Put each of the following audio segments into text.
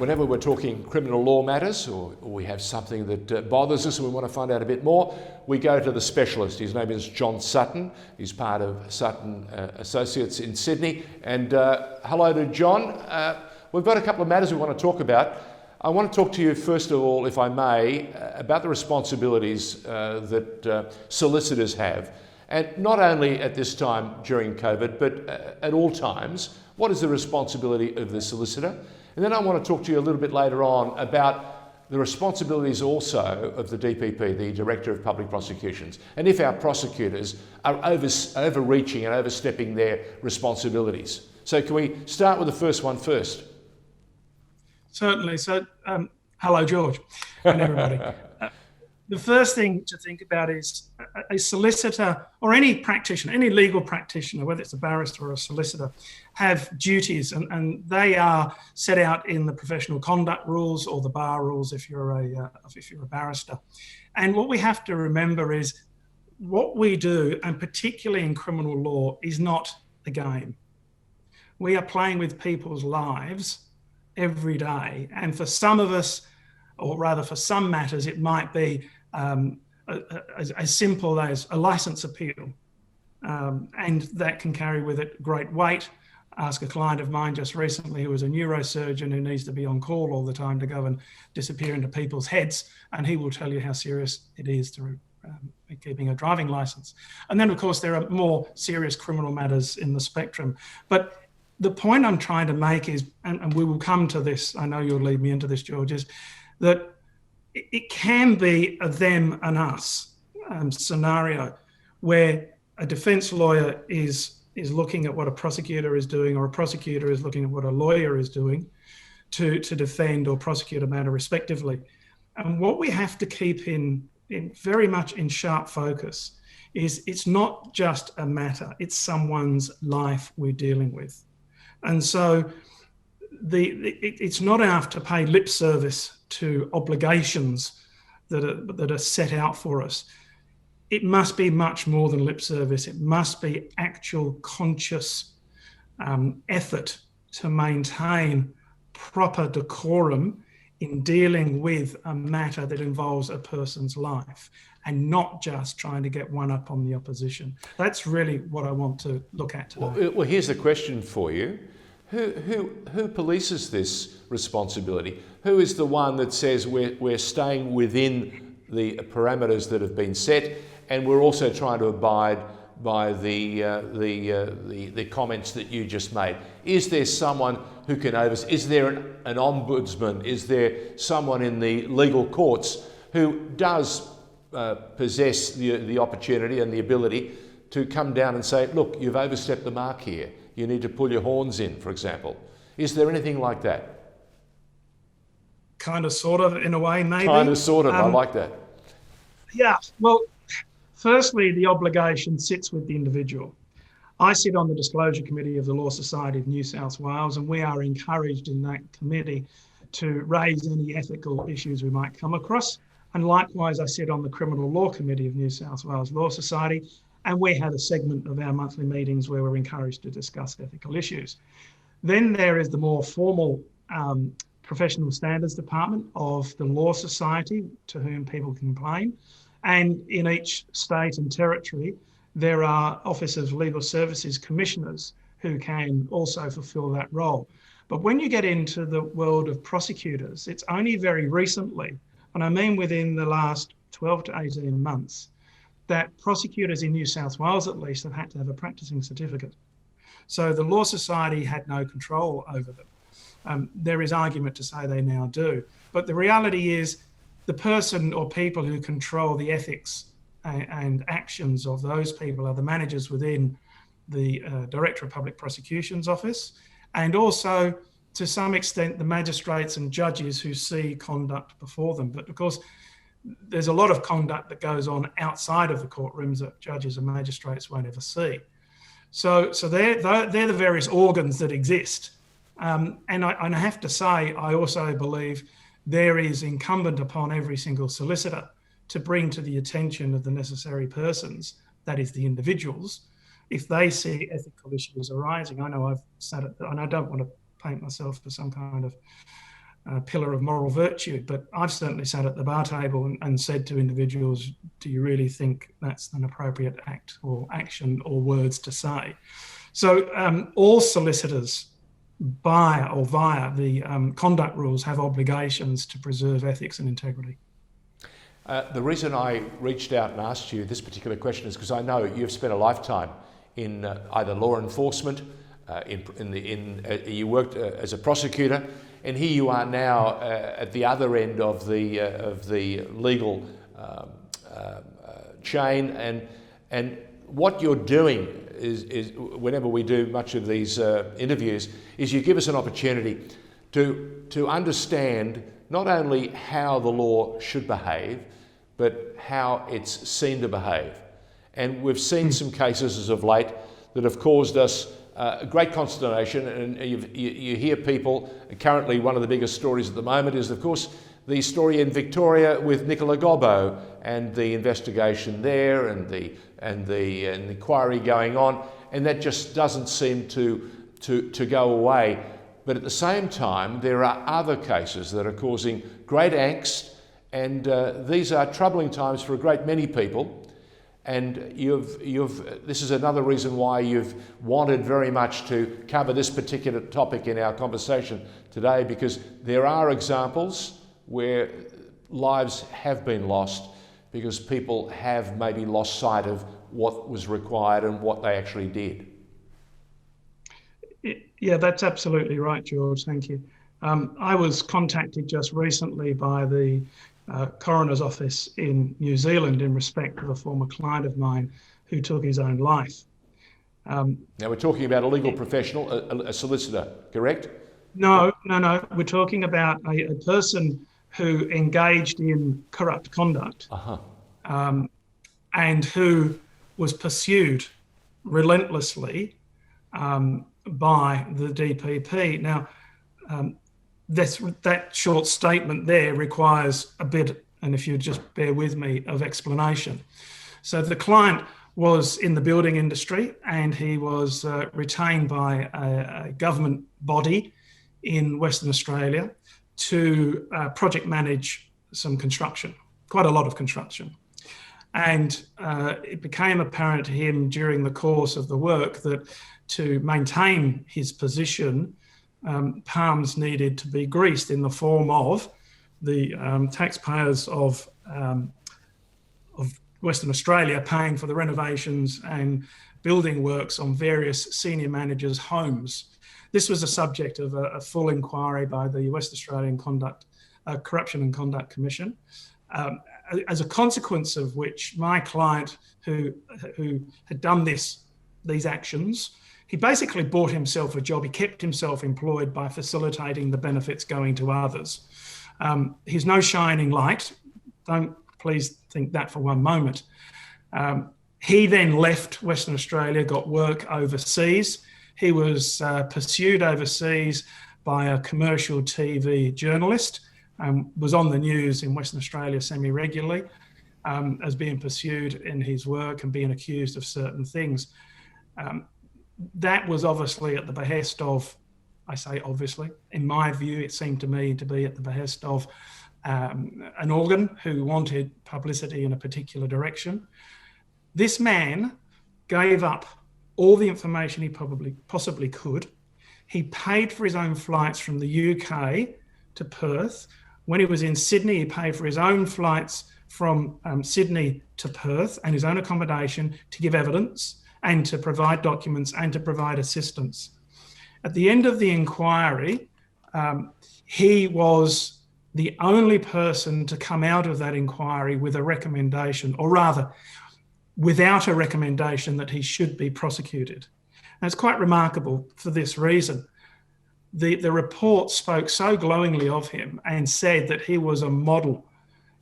Whenever we're talking criminal law matters or we have something that bothers us and we want to find out a bit more, we go to the specialist. His name is John Sutton. He's part of Sutton Associates in Sydney. And hello to John. We've got a couple of matters we want to talk about. I want to talk to you first of all, if I may, about the responsibilities that solicitors have. And not only at this time during COVID, but at all times. What is the responsibility of the solicitor? And then I want to talk to you a little bit later on about the responsibilities also of the DPP, the Director of Public Prosecutions, and if our prosecutors are overreaching and overstepping their responsibilities. So can we start with the first one first? Certainly. So, hello, George, and everybody. The first thing to think about is a solicitor or any practitioner, any legal practitioner, whether it's a barrister or a solicitor, have duties, and they are set out in the professional conduct rules or the bar rules if you're a barrister. And what we have to remember is what we do, and particularly in criminal law, is not a game. We are playing with people's lives every day, and for some of us, or rather for some matters, it might be as simple as a license appeal, and that can carry with it great weight. Ask a client of mine just recently who was a neurosurgeon who needs to be on call all the time to go and disappear into people's heads, and he will tell you how serious it is to keeping a driving license. And then, of course, there are more serious criminal matters in the spectrum. But the point I'm trying to make is, and we will come to this, I know you'll lead me into this, George, is that it can be a them and us scenario where a defence lawyer is looking at what a prosecutor is doing, or a prosecutor is looking at what a lawyer is doing to defend or prosecute a matter respectively. And what we have to keep in very much in sharp focus is it's not just a matter, it's someone's life we're dealing with. And so it's not enough to pay lip service to obligations that are set out for us. It must be much more than lip service. It must be actual conscious effort to maintain proper decorum in dealing with a matter that involves a person's life, and not just trying to get one up on the opposition. That's really what I want to look at today. Well, here's the question for you. Who polices this responsibility? Who is the one that says we're staying within the parameters that have been set, and we're also trying to abide by the comments that you just made? Is there someone who can oversee? Is there an ombudsman? Is there someone in the legal courts who does possess the opportunity and the ability to come down and say, look, you've overstepped the mark here. You need to pull your horns in, for example. Is there anything like that? Kind of, sort of, in a way, maybe. Kind of, sort of. I like that. Yeah. Well, firstly, the obligation sits with the individual. I sit on the Disclosure Committee of the Law Society of New South Wales, and we are encouraged in that committee to raise any ethical issues we might come across. And likewise, I sit on the Criminal Law Committee of New South Wales Law Society, and we have a segment of our monthly meetings where we're encouraged to discuss ethical issues. Then there is the more formal professional standards department of the Law Society, to whom people can complain. And in each state and territory, there are Office of Legal Services commissioners who can also fulfil that role. But when you get into the world of prosecutors, it's only very recently, and I mean within the last 12 to 18 months, that prosecutors in New South Wales, at least, have had to have a practicing certificate. So the Law Society had no control over them. There is argument to say they now do. But the reality is the person or people who control the ethics and actions of those people are the managers within the Director of Public Prosecutions Office, and also, to some extent, the magistrates and judges who see conduct before them. But of course, there's a lot of conduct that goes on outside of the courtrooms that judges and magistrates won't ever see. So they're the various organs that exist. And I have to say, I also believe there is incumbent upon every single solicitor to bring to the attention of the necessary persons, that is the individuals, if they see ethical issues arising. I know I've said it, and I don't want to paint myself as some kind of pillar of moral virtue, but I've certainly sat at the bar table and said to individuals, do you really think that's an appropriate act or action or words to say? So all solicitors, by or via the conduct rules, have obligations to preserve ethics and integrity. The reason I reached out and asked you this particular question is because I know you've spent a lifetime in either law enforcement, you worked as a prosecutor, and here you are now at the other end of the legal chain, and what you're doing is whenever we do much of these interviews, is you give us an opportunity to understand not only how the law should behave, but how it's seen to behave. And we've seen some cases as of late that have caused us great consternation, and you hear people. Currently, one of the biggest stories at the moment is, of course, the story in Victoria with Nicola Gobbo and the investigation there, and the inquiry going on, and that just doesn't seem to go away. But at the same time, there are other cases that are causing great angst, and these are troubling times for a great many people. And this is another reason why you've wanted very much to cover this particular topic in our conversation today, because there are examples where lives have been lost because people have maybe lost sight of what was required and what they actually did. Yeah, that's absolutely right, George. Thank you. I was contacted just recently by the Coroner's Office in New Zealand in respect of a former client of mine who took his own life. Now we're talking about a legal professional, a solicitor, correct? No. We're talking about a person who engaged in corrupt conduct and who was pursued relentlessly by the DPP. Now, that short statement there requires a bit, and if you just bear with me, of explanation. So the client was in the building industry, and he was retained by a government body in Western Australia to project manage some construction, quite a lot of construction. And it became apparent to him during the course of the work that to maintain his position, palms needed to be greased in the form of the taxpayers of Western Australia paying for the renovations and building works on various senior managers' homes. This was the subject of a full inquiry by the West Australian Corruption and Conduct Commission, as a consequence of which my client, who had done these actions, he basically bought himself a job. He kept himself employed by facilitating the benefits going to others. He's no shining light. Don't please think that for one moment. He then left Western Australia, got work overseas. He was pursued overseas by a commercial TV journalist, was on the news in Western Australia semi-regularly as being pursued in his work and being accused of certain things. That was obviously at the behest of, I say obviously, in my view, it seemed to me to be at the behest of an organ who wanted publicity in a particular direction. This man gave up all the information he possibly could. He paid for his own flights from the UK to Perth. When he was in Sydney, he paid for his own flights from Sydney to Perth and his own accommodation to give evidence and to provide documents and to provide assistance. At the end of the inquiry, he was the only person to come out of that inquiry with a recommendation, or rather, without a recommendation that he should be prosecuted. And it's quite remarkable for this reason. The report spoke so glowingly of him and said that he was a model,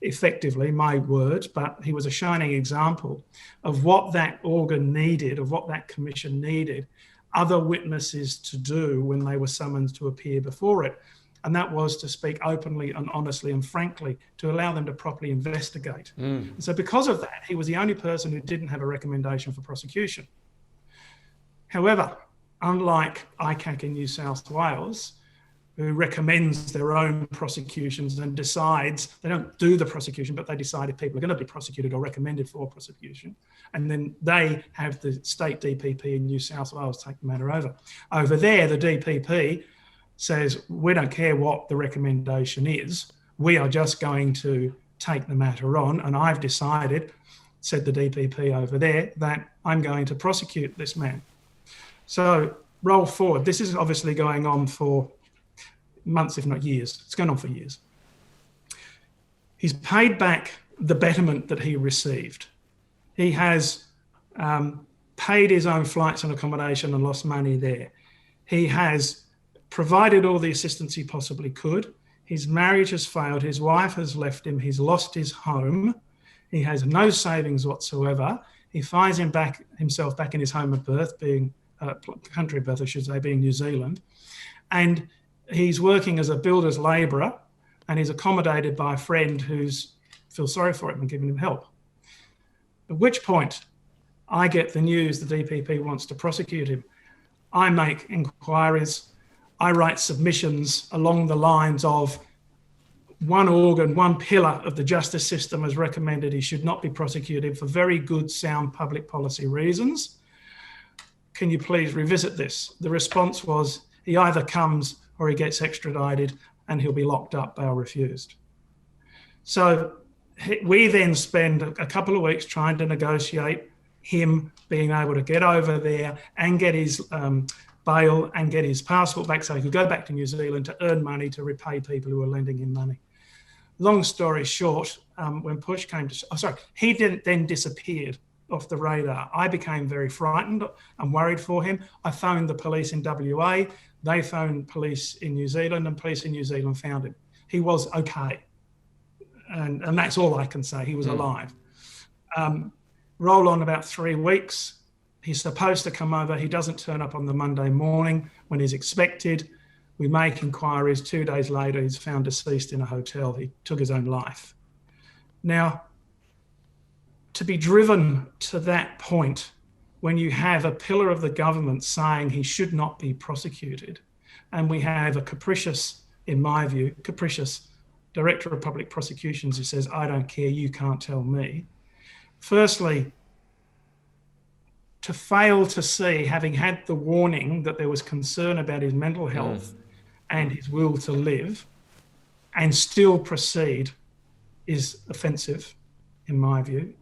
effectively, my words, but he was a shining example of what that organ needed, of what that commission needed other witnesses to do when they were summoned to appear before it. And that was to speak openly and honestly and frankly, to allow them to properly investigate. And so because of that, he was the only person who didn't have a recommendation for prosecution. However, unlike ICAC in New South Wales, who recommends their own prosecutions and decides, they don't do the prosecution, but they decide if people are going to be prosecuted or recommended for prosecution. And then they have the state DPP in New South Wales take the matter over. Over there, the DPP says, we don't care what the recommendation is. We are just going to take the matter on. And I've decided, said the DPP over there, that I'm going to prosecute this man. So roll forward. This is obviously going on for months, if not years. It's going on for years. He's paid back the betterment that he received. He has paid his own flights and accommodation and lost money there. He has provided all the assistance he possibly could. His marriage has failed. His wife has left him. He's lost his home. He has no savings whatsoever. He finds himself back in his home of birth, being country of birth, I should say, being New Zealand. And he's working as a builder's labourer, and he's accommodated by a friend who's feels sorry for him and giving him help. At which point, I get the news the DPP wants to prosecute him. I make inquiries. I write submissions along the lines of one organ, one pillar of the justice system has recommended he should not be prosecuted for very good, sound public policy reasons. Can you please revisit this? The response was, he either comes or he gets extradited and he'll be locked up, bail refused. So we then spend a couple of weeks trying to negotiate him being able to get over there and get his bail and get his passport back so he could go back to New Zealand to earn money to repay people who were lending him money. Long story short, when push came to, he then disappeared off the radar. I became very frightened and worried for him. I phoned the police in WA. They phoned police in New Zealand, and police in New Zealand found him. He was okay. And that's all I can say. He was alive. Roll on about 3 weeks. He's supposed to come over. He doesn't turn up on the Monday morning when he's expected. We make inquiries. 2 days later, he's found deceased in a hotel. He took his own life. Now, to be driven to that point when you have a pillar of the government saying he should not be prosecuted, and we have a capricious, in my view, capricious Director of Public Prosecutions who says, I don't care, you can't tell me. Firstly, to fail to see, having had the warning that there was concern about his mental health and his will to live, and still proceed is offensive, in my view.